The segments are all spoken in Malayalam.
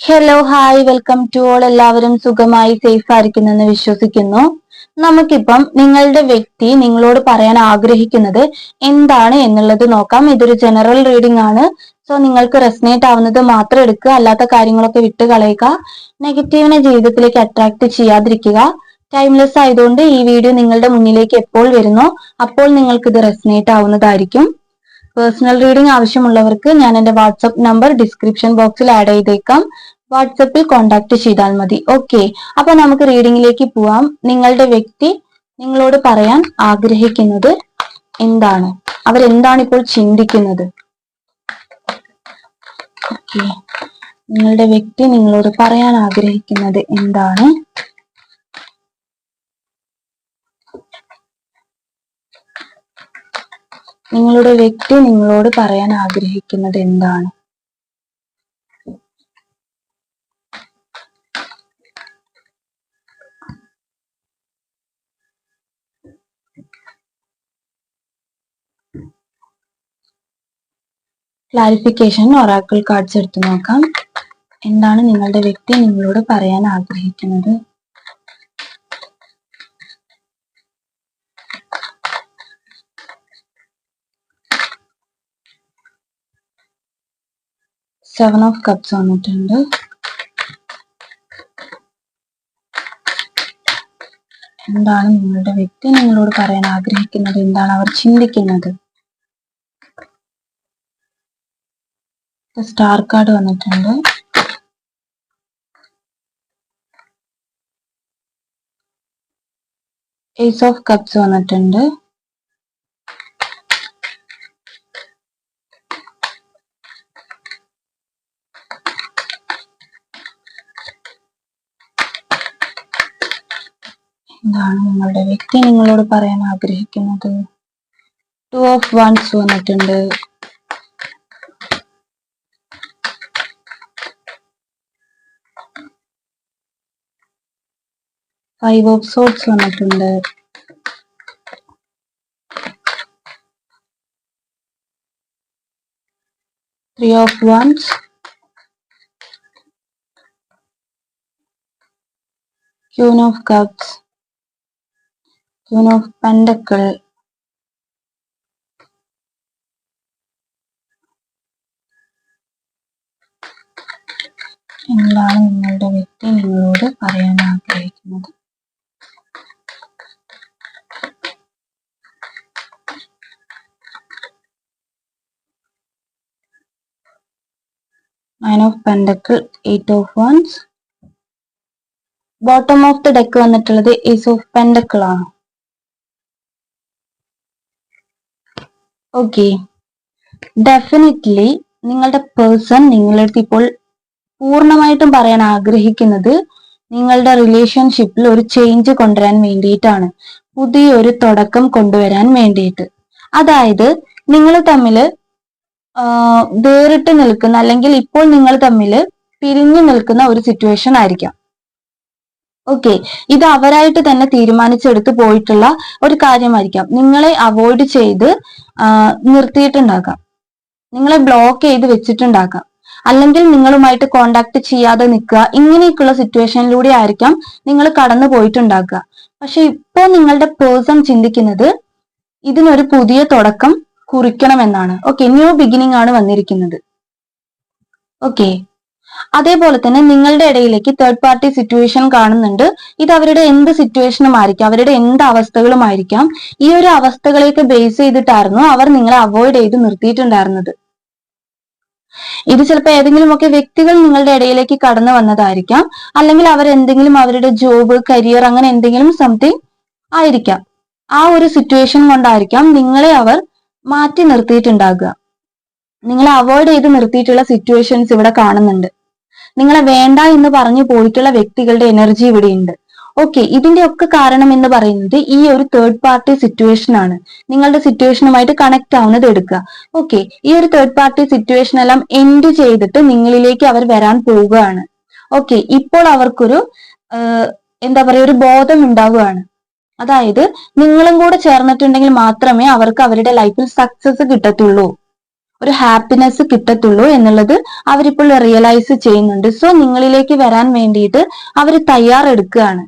Hello hi welcome to all. എല്ലാവരും സുഖമായി സേഫ് ആയിരിക്കുന്നെന്ന് വിശ്വസിക്കുന്നു. നമുക്കിപ്പം നിങ്ങളുടെ വ്യക്തി നിങ്ങളോട് പറയാൻ ആഗ്രഹിക്കുന്നത് എന്താണ് എന്നുള്ളത് നോക്കാം. ഇതൊരു ജനറൽ റീഡിംഗ് ആണ്. സോ നിങ്ങൾക്ക് റെസനേറ്റ് ആവുന്നത് മാത്രം എടുക്കുക, അല്ലാത്ത കാര്യങ്ങളൊക്കെ വിട്ട് കളയുക. നെഗറ്റീവിനെ ജീവിതത്തിലേക്ക് അട്രാക്ട് ചെയ്യാതിരിക്കുക. ടൈംലെസ് ആയതുകൊണ്ട് ഈ വീഡിയോ നിങ്ങളുടെ മുന്നിലേക്ക് എപ്പോൾ വരുന്നോ അപ്പോൾ നിങ്ങൾക്ക് ഇത് റെസനേറ്റ് ആവുന്നതായിരിക്കും. പേഴ്സണൽ റീഡിംഗ് ആവശ്യമുള്ളവർക്ക് ഞാൻ എന്റെ വാട്സപ്പ് നമ്പർ ഡിസ്ക്രിപ്ഷൻ ബോക്സിൽ ആഡ് ചെയ്തേക്കാം. വാട്സപ്പിൽ കോണ്ടാക്ട് ചെയ്താൽ മതി. ഓക്കെ, അപ്പൊ നമുക്ക് റീഡിംഗിലേക്ക് പോവാം. നിങ്ങളുടെ വ്യക്തി നിങ്ങളോട് പറയാൻ ആഗ്രഹിക്കുന്നത് എന്താണ്? അവരെന്താണ് ഇപ്പോൾ ചിന്തിക്കുന്നത്? ഓക്കെ, നിങ്ങളുടെ വ്യക്തി നിങ്ങളോട് പറയാൻ ആഗ്രഹിക്കുന്നത് എന്താണ്? നിങ്ങളുടെ വ്യക്തി നിങ്ങളോട് പറയാൻ ആഗ്രഹിക്കുന്നത് എന്താണ്? ക്ലാരിഫിക്കേഷൻ ഒറാക്കിൾ കാർഡ്സ് എടുത്തു നോക്കാം. എന്താണ് നിങ്ങളുടെ വ്യക്തി നിങ്ങളോട് പറയാൻ ആഗ്രഹിക്കുന്നത്? സെവൻ ഓഫ് കപ്സ് വന്നിട്ടുണ്ട്. എന്താണ് നിങ്ങളുടെ വ്യക്തി നിങ്ങളോട് പറയാൻ ആഗ്രഹിക്കുന്നത്? എന്താണ് അവർ ചിന്തിക്കുന്നത്? സ്റ്റാർ കാർഡ് വന്നിട്ടുണ്ട്. ഏസ് ഓഫ് കപ്സ് വന്നിട്ടുണ്ട്. എന്താണ് നിങ്ങളുടെ വ്യക്തി നിങ്ങളോട് പറയാൻ ആഗ്രഹിക്കുന്നത്? ടു ഓഫ് വൺസ് വന്നിട്ടുണ്ട്. ഫൈവ് ഓഫ് സോർഡ്സ് വന്നിട്ടുണ്ട്. Three of wands, queen of cups, queen of pentacle, എന്താണ് നിങ്ങളുടെ വ്യക്തി നിങ്ങളോട് പറയാൻ ആഗ്രഹിക്കുന്നത്? Nine of pentacle, eight of wands. Bottom of the deck വന്നിട്ടുള്ളത് ഏസ് ഓഫ് പെൻഡക്കിൾ ആണ്. ഓക്കെ, ഡെഫിനറ്റ്ലി നിങ്ങളുടെ പേഴ്സൺ നിങ്ങളുടെ അടുത്ത് ഇപ്പോൾ പൂർണ്ണമായിട്ടും പറയാൻ ആഗ്രഹിക്കുന്നത് നിങ്ങളുടെ റിലേഷൻഷിപ്പിൽ ഒരു ചേഞ്ച് കൊണ്ടുവരാൻ വേണ്ടിയിട്ടാണ്, പുതിയൊരു തുടക്കം കൊണ്ടുവരാൻ വേണ്ടിയിട്ട്. അതായത് നിങ്ങൾ തമ്മിൽ വേറിട്ട് നിൽക്കുന്ന, അല്ലെങ്കിൽ ഇപ്പോൾ നിങ്ങൾ തമ്മിൽ പിരിഞ്ഞു നിൽക്കുന്ന ഒരു സിറ്റുവേഷൻ ആയിരിക്കാം. ഓക്കെ, ഇത് അവരായിട്ട് തന്നെ തീരുമാനിച്ചെടുത്ത് പോയിട്ടുള്ള ഒരു കാര്യമായിരിക്കാം. നിങ്ങളെ അവോയ്ഡ് ചെയ്ത് നിർത്തിയിട്ടുണ്ടാകാം, നിങ്ങളെ ബ്ലോക്ക് ചെയ്ത് വെച്ചിട്ടുണ്ടാകാം, അല്ലെങ്കിൽ നിങ്ങളുമായിട്ട് കോണ്ടാക്ട് ചെയ്യാതെ നിൽക്കുക. ഇങ്ങനെയൊക്കെയുള്ള സിറ്റുവേഷനിലൂടെ ആയിരിക്കാം നിങ്ങൾ കടന്നു പോയിട്ടുണ്ടാക്കുക. പക്ഷെ ഇപ്പോൾ നിങ്ങളുടെ പേഴ്സൺ ചിന്തിക്കുന്നത് ഇതിനൊരു പുതിയ തുടക്കം കുറിക്കണമെന്നാണ്. ഓക്കെ, ന്യൂ ബിഗിനിങ് ആണ് വന്നിരിക്കുന്നത്. ഓക്കെ, അതേപോലെ തന്നെ നിങ്ങളുടെ ഇടയിലേക്ക് തേർഡ് പാർട്ടി സിറ്റുവേഷൻ കാണുന്നുണ്ട്. ഇത് അവരുടെ എന്ത് സിറ്റുവേഷനും ആയിരിക്കാം, അവരുടെ എന്ത് അവസ്ഥകളുമായിരിക്കാം. ഈ ഒരു അവസ്ഥകളെയൊക്കെ ബേസ് ചെയ്തിട്ടായിരുന്നു അവർ നിങ്ങളെ അവോയ്ഡ് ചെയ്ത് നിർത്തിയിട്ടുണ്ടായിരുന്നത്. ഇത് ചിലപ്പോൾ ഏതെങ്കിലുമൊക്കെ വ്യക്തികൾ നിങ്ങളുടെ ഇടയിലേക്ക് കടന്നു വന്നതായിരിക്കാം, അല്ലെങ്കിൽ അവരെന്തെങ്കിലും അവരുടെ ജോബ്, കരിയർ, അങ്ങനെ എന്തെങ്കിലും സംതിങ് ആയിരിക്കാം. ആ ഒരു സിറ്റുവേഷൻ കൊണ്ടായിരിക്കാം നിങ്ങളെ അവർ മാറ്റി നിർത്തിയിട്ടുണ്ടാകുക. നിങ്ങളെ അവോയ്ഡ് ചെയ്ത് നിർത്തിയിട്ടുള്ള സിറ്റുവേഷൻസ് ഇവിടെ കാണുന്നുണ്ട്. നിങ്ങളെ വേണ്ട എന്ന് പറഞ്ഞു പോയിട്ടുള്ള വ്യക്തികളുടെ എനർജി ഇവിടെയുണ്ട്. ഓക്കെ, ഇതിന്റെ ഒക്കെ കാരണം എന്ന് പറയുന്നത് ഈ ഒരു തേർഡ് പാർട്ടി സിറ്റുവേഷൻ ആണ്. നിങ്ങളുടെ സിറ്റുവേഷനുമായിട്ട് കണക്ട് ആവുന്നത് എടുക്കുക. ഓക്കെ, ഈ ഒരു തേർഡ് പാർട്ടി സിറ്റുവേഷൻ എല്ലാം എൻഡ് ചെയ്തിട്ട് നിങ്ങളിലേക്ക് അവർ വരാൻ പോവുകയാണ്. ഓക്കെ, ഇപ്പോൾ അവർക്കൊരു എന്താ പറയുക, ഒരു ബോധം ഉണ്ടാവുകയാണ്. അതായത് നിങ്ങളും കൂടെ ചേർന്നിട്ടുണ്ടെങ്കിൽ മാത്രമേ അവർക്ക് അവരുടെ ലൈഫിൽ സക്സസ് കിട്ടത്തുള്ളൂ. ഒരു ഹാപ്പിനെസ് കിട്ടത്തുള്ളൂ എന്നുള്ളത് അവരിപ്പോൾ റിയലൈസ് ചെയ്യുന്നുണ്ട്. സോ നിങ്ങളിലേക്ക് വരാൻ വേണ്ടിയിട്ട് അവർ തയ്യാറെടുക്കുകയാണ്.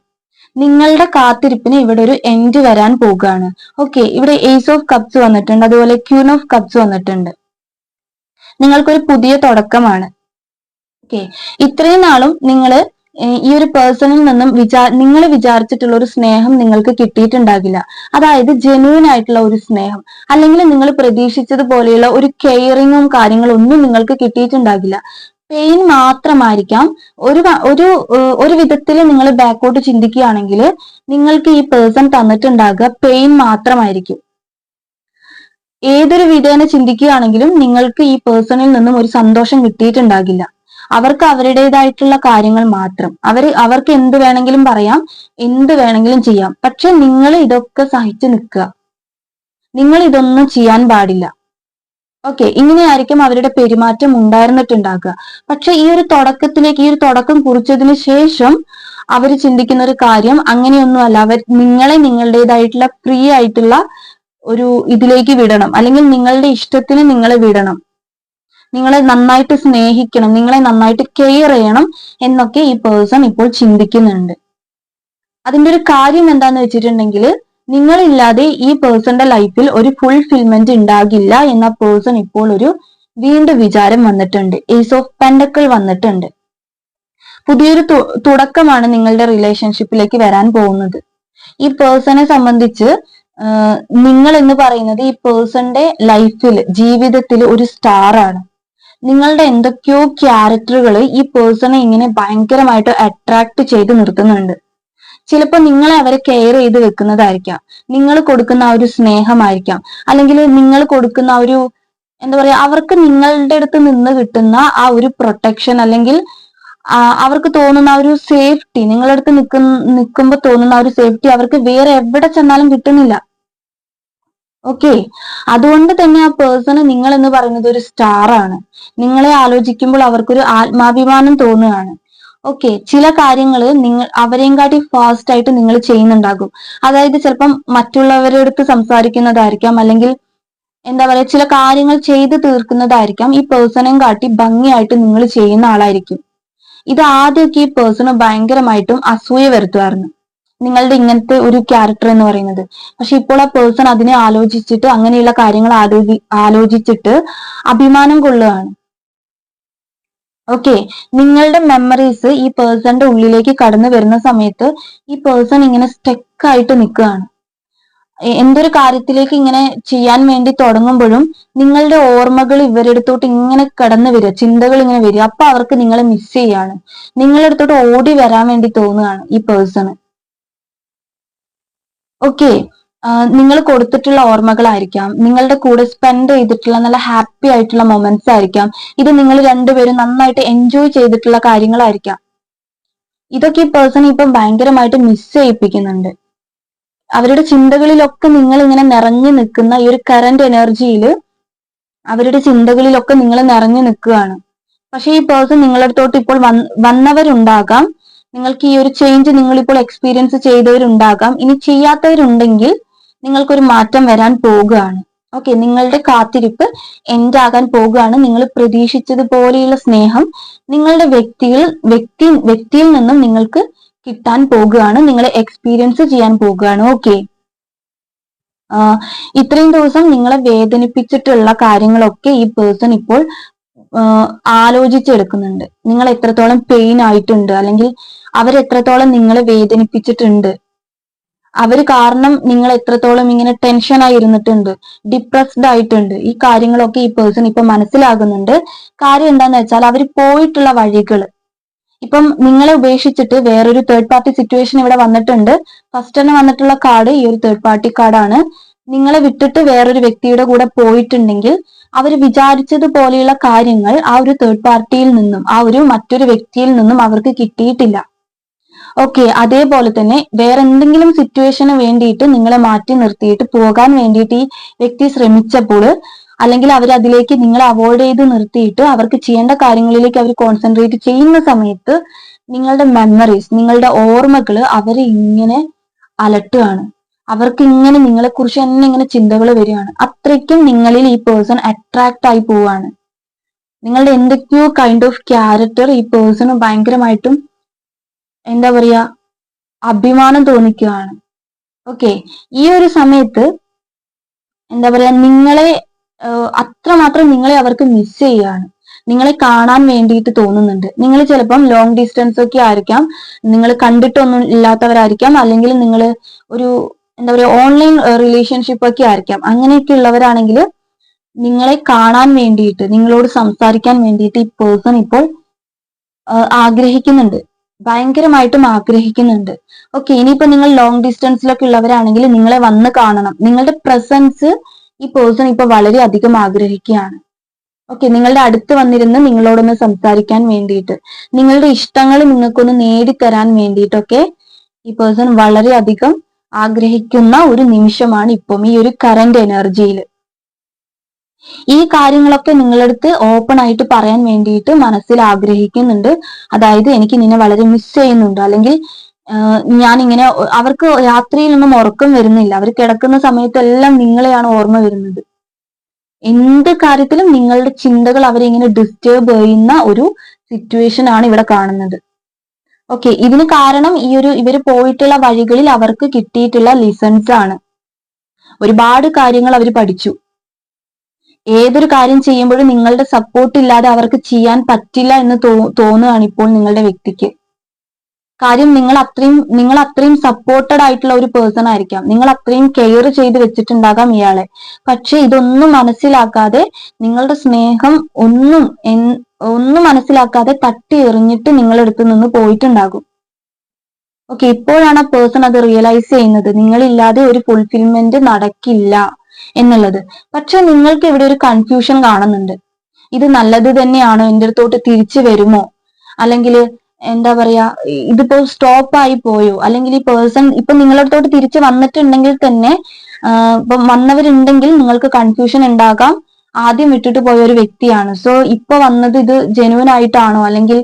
നിങ്ങളുടെ കാത്തിരിപ്പിന് ഇവിടെ ഒരു എൻഡ് വരാൻ പോകുകയാണ്. ഓക്കെ, ഇവിടെ ഏസ് ഓഫ് കപ്സ് വന്നിട്ടുണ്ട്, അതുപോലെ ക്യൂൻ ഓഫ് കപ്സ് വന്നിട്ടുണ്ട്. നിങ്ങൾക്കൊരു പുതിയ തുടക്കമാണ്. ഓക്കെ, ഇത്രയും നാളും നിങ്ങൾ ഈ ഒരു പേഴ്സണിൽ നിന്നും നിങ്ങൾ വിചാരിച്ചിട്ടുള്ള ഒരു സ്നേഹം നിങ്ങൾക്ക് കിട്ടിയിട്ടുണ്ടാകില്ല. അതായത് ജെന്യൂൻ ആയിട്ടുള്ള ഒരു സ്നേഹം, അല്ലെങ്കിൽ നിങ്ങൾ പ്രതീക്ഷിച്ചതുപോലെയുള്ള ഒരു കെയറിങ്ങും കാര്യങ്ങളും ഒന്നും നിങ്ങൾക്ക് കിട്ടിയിട്ടുണ്ടാകില്ല. പെയിൻ മാത്രമായിരിക്കാം. ഒരു വിധത്തിൽ നിങ്ങൾ ബാക്കോട്ട് ചിന്തിക്കുകയാണെങ്കിൽ നിങ്ങൾക്ക് ഈ പേഴ്സൺ തന്നിട്ടുണ്ടാകുക പെയിൻ മാത്രമായിരിക്കും. ഏതൊരു വിധേന ചിന്തിക്കുകയാണെങ്കിലും നിങ്ങൾക്ക് ഈ പേഴ്സണിൽ നിന്നും ഒരു സന്തോഷം കിട്ടിയിട്ടുണ്ടാകില്ല. അവർക്ക് അവരുടേതായിട്ടുള്ള കാര്യങ്ങൾ മാത്രം, അവർക്ക് എന്ത് വേണമെങ്കിലും പറയാം, എന്ത് വേണമെങ്കിലും ചെയ്യാം. പക്ഷെ നിങ്ങൾ ഇതൊക്കെ സഹിച്ചു നിൽക്കുക, നിങ്ങൾ ഇതൊന്നും ചെയ്യാൻ പാടില്ല. ഓക്കെ, ഇങ്ങനെയായിരിക്കും അവരുടെ പെരുമാറ്റം ഉണ്ടായിരുന്നിട്ടുണ്ടാകുക. പക്ഷെ ഈ ഒരു തുടക്കം കുറിച്ചതിന് ശേഷം അവർ ചിന്തിക്കുന്ന ഒരു കാര്യം അങ്ങനെയൊന്നുമല്ല. നിങ്ങളെ നിങ്ങളുടേതായിട്ടുള്ള ഫ്രീ ആയിട്ടുള്ള ഒരു ഇതിലേക്ക് വിടണം, അല്ലെങ്കിൽ നിങ്ങളുടെ ഇഷ്ടത്തിന് നിങ്ങളെ വിടണം, നിങ്ങളെ നന്നായിട്ട് സ്നേഹിക്കണം, നിങ്ങളെ നന്നായിട്ട് കെയർ ചെയ്യണം എന്നൊക്കെ ഈ പേഴ്സൺ ഇപ്പോൾ ചിന്തിക്കുന്നുണ്ട്. അതിന്റെ ഒരു കാര്യം എന്താന്ന് വെച്ചിട്ടുണ്ടെങ്കിൽ, നിങ്ങളില്ലാതെ ഈ പേഴ്സന്റെ ലൈഫിൽ ഒരു ഫുൾഫിൽമെന്റ് ഉണ്ടാകില്ല എന്ന പേഴ്സൺ ഇപ്പോൾ ഒരു വീണ്ടും വിചാരം വന്നിട്ടുണ്ട്. ഏസ് ഓഫ് പെന്റക്കിൾ വന്നിട്ടുണ്ട്. പുതിയൊരു തുടക്കമാണ് നിങ്ങളുടെ റിലേഷൻഷിപ്പിലേക്ക് വരാൻ പോകുന്നത്. ഈ പേഴ്സണെ സംബന്ധിച്ച് നിങ്ങൾ എന്ന് പറയുന്നത് ഈ പേഴ്സന്റെ ലൈഫിൽ, ജീവിതത്തിൽ ഒരു സ്റ്റാർ ആണ്. നിങ്ങളുടെ എന്തൊക്കെയോ ക്യാരക്ടറുകൾ ഈ പേഴ്സണെ ഇങ്ങനെ ഭയങ്കരമായിട്ട് അട്രാക്ട് ചെയ്ത് നിർത്തുന്നുണ്ട്. ചിലപ്പോൾ നിങ്ങളെ അവരെ കെയർ ചെയ്ത് വെക്കുന്നതായിരിക്കാം, നിങ്ങൾ കൊടുക്കുന്ന ആ ഒരു സ്നേഹമായിരിക്കാം, അല്ലെങ്കിൽ നിങ്ങൾ കൊടുക്കുന്ന ആ ഒരു എന്താ പറയാ, അവർക്ക് നിങ്ങളുടെ അടുത്ത് നിന്ന് കിട്ടുന്ന ആ ഒരു പ്രൊട്ടക്ഷൻ, അല്ലെങ്കിൽ അവർക്ക് തോന്നുന്ന ആ ഒരു സേഫ്റ്റി, നിങ്ങളുടെ അടുത്ത് നിൽക്കുമ്പോൾ തോന്നുന്ന ആ ഒരു സേഫ്റ്റി അവർക്ക് വേറെ എവിടെ ചെന്നാലും കിട്ടുന്നില്ല. ഓക്കെ, അതുകൊണ്ട് തന്നെ ആ പേഴ്സണ് നിങ്ങൾ എന്ന് പറയുന്നത് ഒരു സ്റ്റാർ ആണ്. നിങ്ങളെ ആലോചിക്കുമ്പോൾ അവർക്കൊരു ആത്മാഭിമാനം തോന്നുകയാണ്. ഓക്കെ, ചില കാര്യങ്ങൾ അവരെയും കാട്ടി ഫാസ്റ്റ് ആയിട്ട് നിങ്ങൾ ചെയ്യുന്നുണ്ടാകും. അതായത് ചിലപ്പം മറ്റുള്ളവരുടെ അടുത്ത് സംസാരിക്കുന്നതായിരിക്കാം, അല്ലെങ്കിൽ എന്താ പറയാ, ചില കാര്യങ്ങൾ ചെയ്തു തീർക്കുന്നതായിരിക്കാം ഈ പേഴ്സണേയും കാട്ടി ഭംഗിയായിട്ട് നിങ്ങൾ ചെയ്യുന്ന ആളായിരിക്കും. ഇത് ആദ്യമൊക്കെ ഈ പേഴ്സണ് ഭയങ്കരമായിട്ടും അസൂയ വരുത്തുമായിരുന്നു, നിങ്ങളുടെ ഇങ്ങനത്തെ ഒരു ക്യാരക്ടർ എന്ന് പറയുന്നത്. പക്ഷെ ഇപ്പോൾ ആ പേഴ്സൺ അതിനെ ആലോചിച്ചിട്ട്, അങ്ങനെയുള്ള കാര്യങ്ങൾ ആലോചിച്ചിട്ട് അഭിമാനം കൊള്ളുകയാണ്. ഓക്കെ, നിങ്ങളുടെ മെമ്മറീസ് ഈ പേഴ്സന്റെ ഉള്ളിലേക്ക് കടന്നു വരുന്ന സമയത്ത് ഈ പേഴ്സൺ ഇങ്ങനെ സ്റ്റക്ക് ആയിട്ട് നിൽക്കുകയാണ്. എന്തൊരു കാര്യത്തിലേക്ക് ഇങ്ങനെ ചെയ്യാൻ വേണ്ടി തുടങ്ങുമ്പോഴും നിങ്ങളുടെ ഓർമ്മകൾ ഇവരുടെ അടുത്തോട്ട് ഇങ്ങനെ കടന്നു വരിക, ചിന്തകൾ ഇങ്ങനെ വരിക. അപ്പൊ അവർക്ക് നിങ്ങളെ മിസ് ചെയ്യാണ്, നിങ്ങളുടെ അടുത്തോട്ട് ഓടി വരാൻ വേണ്ടി തോന്നുകയാണ് ഈ പേഴ്സണ്. ഓക്കെ, നിങ്ങൾ കൊടുത്തിട്ടുള്ള ഓർമ്മകളായിരിക്കാം, നിങ്ങളുടെ കൂടെ സ്പെൻഡ് ചെയ്തിട്ടുള്ള നല്ല ഹാപ്പി ആയിട്ടുള്ള മൊമെന്റ്സ് ആയിരിക്കാം, ഇത് നിങ്ങൾ രണ്ടുപേരും നന്നായിട്ട് എൻജോയ് ചെയ്തിട്ടുള്ള കാര്യങ്ങളായിരിക്കാം. ഇതൊക്കെ ഈ പേഴ്സൺ ഇപ്പം ഭയങ്കരമായിട്ട് മിസ് ചെയ്യിപ്പിക്കുന്നുണ്ട്. അവരുടെ ചിന്തകളിലൊക്കെ നിങ്ങൾ ഇങ്ങനെ നിറഞ്ഞു നിൽക്കുന്ന ഈ ഒരു കറന്റ് എനർജിയിൽ അവരുടെ ചിന്തകളിലൊക്കെ നിങ്ങൾ നിറഞ്ഞു നിൽക്കുകയാണ്. പക്ഷെ ഈ പേഴ്സൺ നിങ്ങളുടെ അടുത്തോട്ട് ഇപ്പോൾ വന്നവരുണ്ടാകാം, നിങ്ങൾക്ക് ഈ ഒരു ചേഞ്ച് നിങ്ങളിപ്പോൾ എക്സ്പീരിയൻസ് ചെയ്തവരുണ്ടാകാം, ഇനി ചെയ്യാത്തവരുണ്ടെങ്കിൽ നിങ്ങൾക്കൊരു മാറ്റം വരാൻ പോകുകയാണ്. ഓക്കെ, നിങ്ങളുടെ കാത്തിരിപ്പ് എൻഡ് ആകാൻ പോകുകയാണ്. നിങ്ങൾ പ്രതീക്ഷിച്ചതുപോലെയുള്ള സ്നേഹം നിങ്ങളുടെ വ്യക്തിയിൽ നിന്നും നിങ്ങൾക്ക് കിട്ടാൻ പോകുകയാണ്, നിങ്ങൾ എക്സ്പീരിയൻസ് ചെയ്യാൻ പോകുകയാണ്. ഓക്കെ, ഇത്രയും ദിവസം നിങ്ങളെ വേദനിപ്പിച്ചിട്ടുള്ള കാര്യങ്ങളൊക്കെ ഈ പേഴ്സൺ ഇപ്പോൾ ആലോചിച്ചെടുക്കുന്നുണ്ട്. നിങ്ങൾ എത്രത്തോളം പെയിൻ ആയിട്ടുണ്ട്, അല്ലെങ്കിൽ അവരെത്രത്തോളം നിങ്ങളെ വേദനിപ്പിച്ചിട്ടുണ്ട്, അവര് കാരണം നിങ്ങൾ എത്രത്തോളം ഇങ്ങനെ ടെൻഷനായി ഇരുന്നിട്ടുണ്ട്, ഡിപ്രസ്ഡ് ആയിട്ടുണ്ട്. ഈ കാര്യങ്ങളൊക്കെ ഈ പേഴ്സൺ ഇപ്പൊ മനസ്സിലാകുന്നുണ്ട്. കാര്യം എന്താന്ന് വെച്ചാൽ അവർ പോയിട്ടുള്ള വഴികൾ, ഇപ്പം നിങ്ങളെ ഉപേക്ഷിച്ചിട്ട് വേറൊരു തേർഡ് പാർട്ടി സിറ്റുവേഷൻ ഇവിടെ വന്നിട്ടുണ്ട്. ഫസ്റ്റ് തന്നെ വന്നിട്ടുള്ള കാർഡ് ഈ ഒരു തേർഡ് പാർട്ടി കാർഡാണ്. നിങ്ങളെ വിട്ടിട്ട് വേറൊരു വ്യക്തിയുടെ കൂടെ പോയിട്ടുണ്ടെങ്കിൽ അവർ വിചാരിച്ചതുപോലെയുള്ള കാര്യങ്ങൾ ആ ഒരു തേർഡ് പാർട്ടിയിൽ നിന്നും, ആ ഒരു മറ്റൊരു വ്യക്തിയിൽ നിന്നും അവർക്ക് കിട്ടിയിട്ടില്ല. ഓക്കെ, അതേപോലെ തന്നെ വേറെ എന്തെങ്കിലും സിറ്റുവേഷന് വേണ്ടിയിട്ട് നിങ്ങളെ മാറ്റി നിർത്തിയിട്ട് പോകാൻ വേണ്ടിയിട്ട് ഈ വ്യക്തി ശ്രമിച്ചപ്പോൾ, അല്ലെങ്കിൽ അവർ അതിലേക്ക് നിങ്ങളെ അവോയ്ഡ് ചെയ്ത് നിർത്തിയിട്ട് അവർക്ക് ചെയ്യേണ്ട കാര്യങ്ങളിലേക്ക് അവർ കോൺസെൻട്രേറ്റ് ചെയ്യുന്ന സമയത്ത് നിങ്ങളുടെ മെമ്മറീസ്, നിങ്ങളുടെ ഓർമ്മകൾ അവരെ ഇങ്ങനെ അലട്ടുകയാണ്. അവർക്ക് ഇങ്ങനെ നിങ്ങളെ കുറിച്ച് തന്നെ ഇങ്ങനെ ചിന്തകൾ വരികയാണ്. അത്രയ്ക്കും നിങ്ങളിൽ ഈ പേഴ്സൺ അട്രാക്ട് ആയി പോവാണ്. നിങ്ങളുടെ എന്തൊക്കെയോ കൈൻഡ് ഓഫ് ക്യാരക്ടർ ഈ പേഴ്സണ് ഭയങ്കരമായിട്ടും എന്താ പറയാ അഭിമാനം തോന്നിക്കുകയാണ്. ഓക്കെ, ഈ ഒരു സമയത്ത് എന്താ പറയാ നിങ്ങളെ അത്രമാത്രം നിങ്ങളെ അവർക്ക് മിസ് ചെയ്യാണ്. നിങ്ങളെ കാണാൻ വേണ്ടിയിട്ട് തോന്നുന്നുണ്ട്. നിങ്ങൾ ചിലപ്പം ലോങ് ഡിസ്റ്റൻസ് ഒക്കെ ആയിരിക്കാം, നിങ്ങൾ കണ്ടിട്ടൊന്നും ഇല്ലാത്തവരായിരിക്കാം, അല്ലെങ്കിൽ നിങ്ങൾ ഒരു എന്താ പറയുക ഓൺലൈൻ റിലേഷൻഷിപ്പ് ഒക്കെ ആയിരിക്കാം. അങ്ങനെയൊക്കെ ഉള്ളവരാണെങ്കിൽ നിങ്ങളെ കാണാൻ വേണ്ടിയിട്ട്, നിങ്ങളോട് സംസാരിക്കാൻ വേണ്ടിയിട്ട് ഈ പേഴ്സൺ ഇപ്പോൾ ആഗ്രഹിക്കുന്നുണ്ട്, ഭയങ്കരമായിട്ടും ആഗ്രഹിക്കുന്നുണ്ട്. ഓക്കെ, ഇനിയിപ്പോ നിങ്ങൾ ലോങ് ഡിസ്റ്റൻസിലൊക്കെ ഉള്ളവരാണെങ്കിൽ നിങ്ങളെ വന്ന് കാണണം. നിങ്ങളുടെ പ്രസൻസ് ഈ പേഴ്സൺ ഇപ്പൊ വളരെയധികം ആഗ്രഹിക്കുകയാണ്. ഓക്കെ, നിങ്ങളുടെ അടുത്ത് വന്നിരുന്ന് നിങ്ങളോടൊന്ന് സംസാരിക്കാൻ വേണ്ടിയിട്ട്, നിങ്ങളുടെ ഇഷ്ടങ്ങൾ നിങ്ങൾക്കൊന്ന് നേടിത്തരാൻ വേണ്ടിയിട്ടൊക്കെ ഈ പേഴ്സൺ വളരെയധികം ആഗ്രഹിക്കുന്ന ഒരു നിമിഷമാണ് ഇപ്പം ഈ ഒരു കറന്റ് എനർജിയിൽ. ഈ കാര്യങ്ങളൊക്കെ നിങ്ങളടുത്ത് ഓപ്പൺ ആയിട്ട് പറയാൻ വേണ്ടിയിട്ട് മനസ്സിൽ ആഗ്രഹിക്കുന്നുണ്ട്. അതായത് എനിക്ക് നിന്നെ വളരെ മിസ് ചെയ്യുന്നുണ്ട്, അല്ലെങ്കിൽ ഞാനിങ്ങനെ, അവർക്ക് രാത്രിയിലൊന്നും ഉറക്കം വരുന്നില്ല, അവർ കിടക്കുന്ന സമയത്തെല്ലാം നിങ്ങളെയാണ് ഓർമ്മ വരുന്നത്. എന്ത് കാര്യത്തിലും നിങ്ങളുടെ ചിന്തകൾ അവരെ ഇങ്ങനെ ഡിസ്റ്റർബ് ചെയ്യുന്ന ഒരു സിറ്റുവേഷൻ ആണ് ഇവിടെ കാണുന്നത്. ഓക്കെ, ഇതിന് കാരണം ഈ ഒരു ഇവര് പോയിട്ടുള്ള വഴികളിൽ അവർക്ക് കിട്ടിയിട്ടുള്ള ലിസൺസ് ആണ്. ഒരുപാട് കാര്യങ്ങൾ അവർ പഠിച്ചു. ഏതൊരു കാര്യം ചെയ്യുമ്പോഴും നിങ്ങളുടെ സപ്പോർട്ട് ഇല്ലാതെ അവർക്ക് ചെയ്യാൻ പറ്റില്ല എന്ന് തോന്നുകയാണ് ഇപ്പോൾ നിങ്ങളുടെ വ്യക്തിക്ക്. കാര്യം നിങ്ങൾ അത്രയും സപ്പോർട്ടഡ് ആയിട്ടുള്ള ഒരു പേഴ്സൺ ആയിരിക്കാം, നിങ്ങൾ അത്രയും കെയർ ചെയ്ത് വെച്ചിട്ടുണ്ടാകാം ഇയാളെ. പക്ഷെ ഇതൊന്നും മനസ്സിലാക്കാതെ, നിങ്ങളുടെ സ്നേഹം ഒന്നും മനസ്സിലാക്കാതെ തട്ടി എറിഞ്ഞിട്ട് നിങ്ങളുടെ അടുത്ത് നിന്ന് പോയിട്ടുണ്ടാകും. ഓക്കെ, ഇപ്പോഴാണ് ആ പേഴ്സൺ അത് റിയലൈസ് ചെയ്യുന്നത്, നിങ്ങളില്ലാതെ ഒരു ഫുൾഫിൽമെന്റ് നടക്കില്ല എന്നുള്ളത്. പക്ഷെ നിങ്ങൾക്ക് ഇവിടെ ഒരു കൺഫ്യൂഷൻ കാണുന്നുണ്ട്. ഇത് നല്ലത് തന്നെയാണോ, എൻ്റെ അടുത്തോട്ട് തിരിച്ചു വരുമോ, അല്ലെങ്കിൽ എന്താ പറയാ ഇതിപ്പോ സ്റ്റോപ്പ് ആയി പോയോ, അല്ലെങ്കിൽ ഈ പേഴ്സൺ ഇപ്പൊ നിങ്ങളുടെ അടുത്തോട്ട് തിരിച്ചു വന്നിട്ടുണ്ടെങ്കിൽ തന്നെ ഇപ്പൊ വന്നവരുണ്ടെങ്കിൽ നിങ്ങൾക്ക് കൺഫ്യൂഷൻ ഉണ്ടാകാം. ആദ്യം വിട്ടിട്ട് പോയ ഒരു വ്യക്തിയാണ്, സോ ഇപ്പൊ വന്നത് ഇത് ജെനുവൻ ആയിട്ടാണോ, അല്ലെങ്കിൽ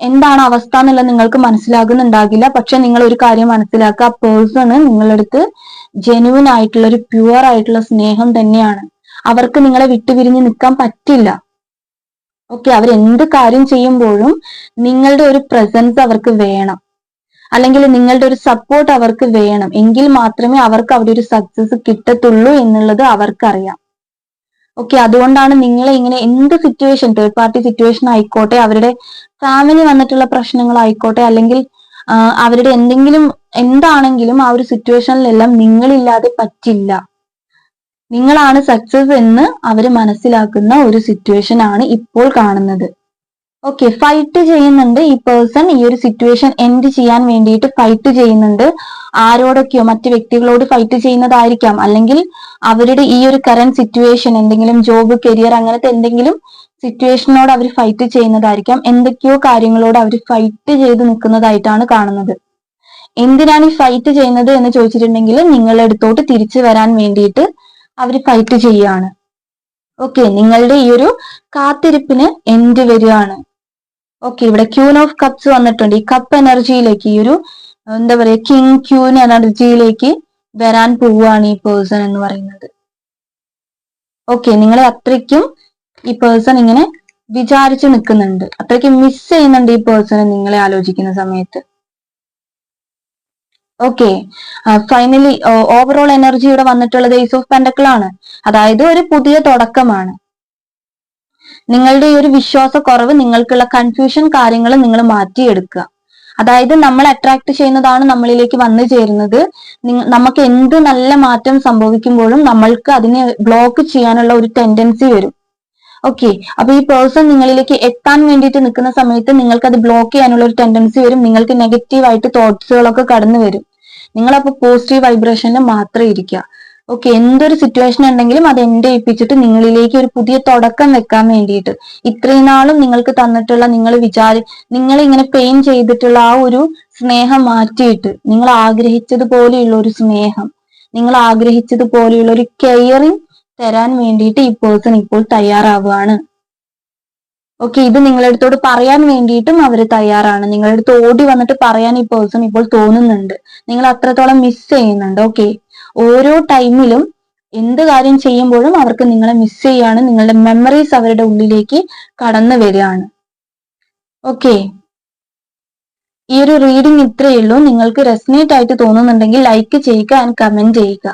എന്താണ് അവസ്ഥ എന്നുള്ളത് നിങ്ങൾക്ക് മനസ്സിലാകുന്നുണ്ടാകില്ല. പക്ഷെ നിങ്ങൾ ഒരു കാര്യം മനസ്സിലാക്കുക, ആ പേഴ്സണ് നിങ്ങളടുത്ത് ജെനുവൻ ആയിട്ടുള്ള ഒരു പ്യുവർ ആയിട്ടുള്ള സ്നേഹം തന്നെയാണ്. അവർക്ക് നിങ്ങളെ വിട്ടുപിരിഞ്ഞ് നിൽക്കാൻ പറ്റില്ല. ഓക്കെ, അവരെന്ത് കാര്യം ചെയ്യുമ്പോഴും നിങ്ങളുടെ ഒരു പ്രസൻസ് അവർക്ക് വേണം, അല്ലെങ്കിൽ നിങ്ങളുടെ ഒരു സപ്പോർട്ട് അവർക്ക് വേണം. എങ്കിൽ മാത്രമേ അവർക്ക് അവിടെ ഒരു സക്സസ് കിട്ടത്തുള്ളൂ എന്നുള്ളത് അവർക്കറിയാം. ഓക്കെ, അതുകൊണ്ടാണ് നിങ്ങളെ ഇങ്ങനെ എന്ത് സിറ്റുവേഷൻ, തേർഡ് പാർട്ടി സിറ്റുവേഷൻ ആയിക്കോട്ടെ, അവരുടെ ഫാമിലി വന്നിട്ടുള്ള പ്രശ്നങ്ങളായിക്കോട്ടെ, അല്ലെങ്കിൽ അവരുടെ എന്താണെങ്കിലും ആ ഒരു സിറ്റുവേഷനിലെല്ലാം നിങ്ങളില്ലാതെ പറ്റില്ല, നിങ്ങളാണ് സക്സസ് എന്ന് അവർ മനസ്സിലാക്കുന്ന ഒരു സിറ്റുവേഷൻ ആണ് ഇപ്പോൾ കാണുന്നത്. ഓക്കെ, ഫൈറ്റ് ചെയ്യുന്നുണ്ട് ഈ പേഴ്സൺ. ഈ ഒരു സിറ്റുവേഷൻ എൻഡ് ചെയ്യാൻ വേണ്ടിയിട്ട് ഫൈറ്റ് ചെയ്യുന്നുണ്ട്. ആരോടൊക്കെയോ മറ്റു വ്യക്തികളോട് ഫൈറ്റ് ചെയ്യുന്നതായിരിക്കാം, അല്ലെങ്കിൽ അവരുടെ ഈ ഒരു കറന്റ് സിറ്റുവേഷൻ, എന്തെങ്കിലും ജോബ്, കരിയർ, അങ്ങനത്തെ എന്തെങ്കിലും സിറ്റുവേഷനോട് അവർ ഫൈറ്റ് ചെയ്യുന്നതായിരിക്കാം. എന്തൊക്കെയോ കാര്യങ്ങളോട് അവർ ഫൈറ്റ് ചെയ്ത് നിൽക്കുന്നതായിട്ടാണ് കാണുന്നത്. എന്തിനാണ് ഈ ഫൈറ്റ് ചെയ്യുന്നത് എന്ന് ചോദിച്ചിട്ടുണ്ടെങ്കിൽ നിങ്ങളുടെ അടുത്തോട്ട് തിരിച്ചു വരാൻ വേണ്ടിയിട്ട് അവർ ഫൈറ്റ് ചെയ്യാണ്. ഓക്കെ, നിങ്ങളുടെ ഈ ഒരു കാത്തിരിപ്പിന് എൻഡ് വരികയാണ്. ഓക്കെ, ഇവിടെ ക്യൂൻ ഓഫ് കപ്സ് വന്നിട്ടുണ്ട്. ഈ കപ്പ് എനർജിയിലേക്ക്, ഈ ഒരു എന്താ പറയാ കിങ് ക്യൂൻ എനർജിയിലേക്ക് വരാൻ പോവുകയാണ് ഈ പേഴ്സൺ എന്ന് പറയുന്നത്. ഓക്കെ, നിങ്ങളെ അത്രയ്ക്കും ഈ പേഴ്സൺ ഇങ്ങനെ വിചാരിച്ചു നിൽക്കുന്നുണ്ട്, അത്രയ്ക്കും മിസ് ചെയ്യുന്നുണ്ട് ഈ പേഴ്സണെ നിങ്ങളെ ആലോചിക്കുന്ന സമയത്ത്. ഓക്കെ, ഫൈനലി ഓവറോൾ എനർജി ഇവിടെ വന്നിട്ടുള്ളത് ഏസ് ഓഫ് പെന്റക്കിൾ ആണ്. അതായത് ഒരു പുതിയ തുടക്കമാണ്. നിങ്ങളുടെ ഈ ഒരു വിശ്വാസക്കുറവ്, നിങ്ങൾക്കുള്ള കൺഫ്യൂഷൻ കാര്യങ്ങൾ നിങ്ങൾ മാറ്റിയെടുക്കുക. അതായത് നമ്മൾ അട്രാക്ട് ചെയ്യുന്നതാണ് നമ്മളിലേക്ക് വന്നു ചേരുന്നത്. നമുക്ക് എന്ത് നല്ല മാറ്റം സംഭവിക്കുമ്പോഴും നമ്മൾക്ക് അതിനെ ബ്ലോക്ക് ചെയ്യാനുള്ള ഒരു ടെൻഡൻസി വരും. ഓക്കെ, അപ്പൊ ഈ പേഴ്സൺ നിങ്ങളിലേക്ക് എത്താൻ വേണ്ടിയിട്ട് നിൽക്കുന്ന സമയത്ത് നിങ്ങൾക്ക് അത് ബ്ലോക്ക് ചെയ്യാനുള്ള ഒരു ടെൻഡൻസി വരും. നിങ്ങൾക്ക് നെഗറ്റീവ് ആയിട്ട് തോട്ട്സുകളൊക്കെ കടന്നു വരും. നിങ്ങളപ്പോ പോസിറ്റീവ് വൈബ്രേഷനിൽ മാത്രം ഇരിക്കുക. ഓക്കെ, എന്തൊരു സിറ്റുവേഷൻ ഉണ്ടെങ്കിലും അത് എൻഡ് ചെയ്യിപ്പിച്ചിട്ട് നിങ്ങളിലേക്ക് ഒരു പുതിയ തുടക്കം വെക്കാൻ വേണ്ടിയിട്ട്, ഇത്രയും നാളും നിങ്ങൾക്ക് തന്നിട്ടുള്ള നിങ്ങൾ ഇങ്ങനെ പെയിൻ ചെയ്തിട്ടുള്ള ആ ഒരു സ്നേഹം മാറ്റിയിട്ട്, നിങ്ങൾ ആഗ്രഹിച്ചതുപോലെയുള്ള ഒരു സ്നേഹം, നിങ്ങൾ ആഗ്രഹിച്ചതുപോലെയുള്ള ഒരു കെയറിങ് തരാൻ വേണ്ടിയിട്ട് ഈ പേഴ്സൺ ഇപ്പോൾ തയ്യാറാവുകയാണ്. ഓക്കെ, ഇത് നിങ്ങളടുത്തോട് പറയാൻ വേണ്ടിയിട്ടും അവർ തയ്യാറാണ്. നിങ്ങളടുത്ത് ഓടി വന്നിട്ട് പറയാൻ ഈ പേഴ്സൺ ഇപ്പോൾ തോന്നുന്നുണ്ട്. നിങ്ങൾ അത്രത്തോളം മിസ് ചെയ്യുന്നുണ്ട്. ഓക്കെ, ഓരോ ടൈമിലും എന്ത് കാര്യം ചെയ്യുമ്പോഴും അവർക്ക് നിങ്ങളെ മിസ് ചെയ്യാണ്, നിങ്ങളുടെ മെമ്മറീസ് അവരുടെ ഉള്ളിലേക്ക് കടന്നു വരികയാണ്. ഓക്കെ, ഈ ഒരു റീഡിംഗ് ഇത്രയേ ഉള്ളൂ. നിങ്ങൾക്ക് റെസനേറ്റ് ആയിട്ട് തോന്നുന്നുണ്ടെങ്കിൽ ലൈക്ക് ചെയ്യുക ആൻഡ് കമന്റ് ചെയ്യുക.